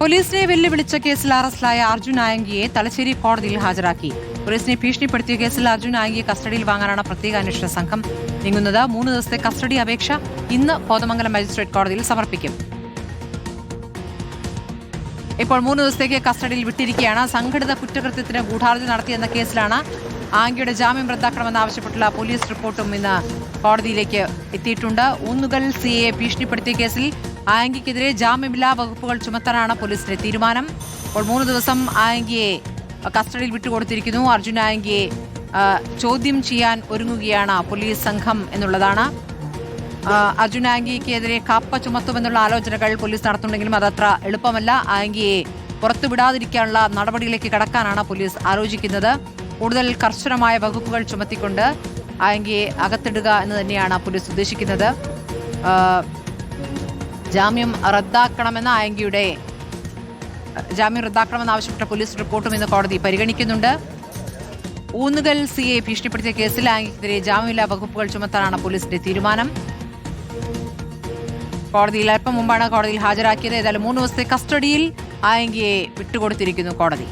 പോലീസിനെ വെല്ലുവിളിച്ച കേസിൽ അറസ്റ്റിലായ അർജുൻ ആയങ്കിയെ തലശ്ശേരി കോടതിയിൽ ഹാജരാക്കി. പോലീസിനെ ഭീഷണിപ്പെടുത്തിയ കേസിൽ അർജുൻ ആയങ്കിയെ കസ്റ്റഡിയിൽ വാങ്ങാനാണ് പ്രത്യേക അന്വേഷണ സംഘം നീങ്ങുന്നത്. 3 ദിവസത്തെ കസ്റ്റഡി അപേക്ഷ ഇന്ന് കോതമംഗലം മജിസ്ട്രേറ്റ് കോടതിയിൽ സമർപ്പിക്കും. ഇപ്പോൾ 3 ദിവസത്തേക്ക് കസ്റ്റഡിയിൽ വിട്ടിരിക്കുകയാണ്. സംഘടിത കുറ്റകൃത്യത്തിന് ഗൂഢാലോചന നടത്തിയെന്ന കേസിലാണ് ആംഗിയുടെ ജാമ്യം റദ്ദാക്കണമെന്നാവശ്യപ്പെട്ടുള്ള പോലീസ് റിപ്പോർട്ടും ഇന്ന് കോടതിയിലേക്ക് എത്തിയിട്ടുണ്ട്. ഊന്നുകൽ സിയെ ഭീഷണിപ്പെടുത്തിയ കേസിൽ ആംഗിക്കെതിരെ ജാമ്യമില്ലാ വകുപ്പുകൾ ചുമത്താനാണ് പോലീസിന്റെ തീരുമാനം. ഇപ്പോൾ 3 ദിവസം ആംഗിയെ കസ്റ്റഡിയിൽ വിട്ടുകൊടുത്തിരിക്കുന്നു. അർജുൻ ആംഗിയെ ചോദ്യം ചെയ്യാൻ ഒരുങ്ങുകയാണ് പോലീസ് സംഘം എന്നുള്ളതാണ്. അർജുൻ ആംഗിക്കെതിരെ കാപ്പ ചുമത്തുമെന്നുള്ള ആലോചനകൾ പോലീസ് നടത്തുന്നുണ്ടെങ്കിലും അതത്ര എളുപ്പമല്ല. ആംഗിയെ പുറത്തുവിടാതിരിക്കാനുള്ള നടപടിയിലേക്ക് കടക്കാനാണ് പോലീസ് ആലോചിക്കുന്നത്. കൂടുതൽ കർശനമായ വകുപ്പുകൾ ചുമത്തിക്കൊണ്ട് ആംഗിയെ അകത്തിടുക എന്ന് തന്നെയാണ് പോലീസ് ഉദ്ദേശിക്കുന്നത്. ജാമ്യം റദ്ദാക്കണമെന്നാവശ്യപ്പെട്ട പോലീസ് റിപ്പോർട്ടും ഇന്ന് കോടതി പരിഗണിക്കുന്നുണ്ട്. ഊന്നുകൽ സിയെ ഭീഷണിപ്പെടുത്തിയ കേസിൽ ആംഗിക്കെതിരെ ജാമ്യമില്ലാ വകുപ്പുകൾ ചുമത്താനാണ് പോലീസിന്റെ തീരുമാനം. കോടതിയിൽ അല്പം മുമ്പാണ് കോടതിയിൽ ഹാജരാക്കിയത്. ഏതായാലും 3 ദിവസത്തെ കസ്റ്റഡിയിൽ ആംഗിയെ വിട്ടുകൊടുത്തിരിക്കുന്നു കോടതി.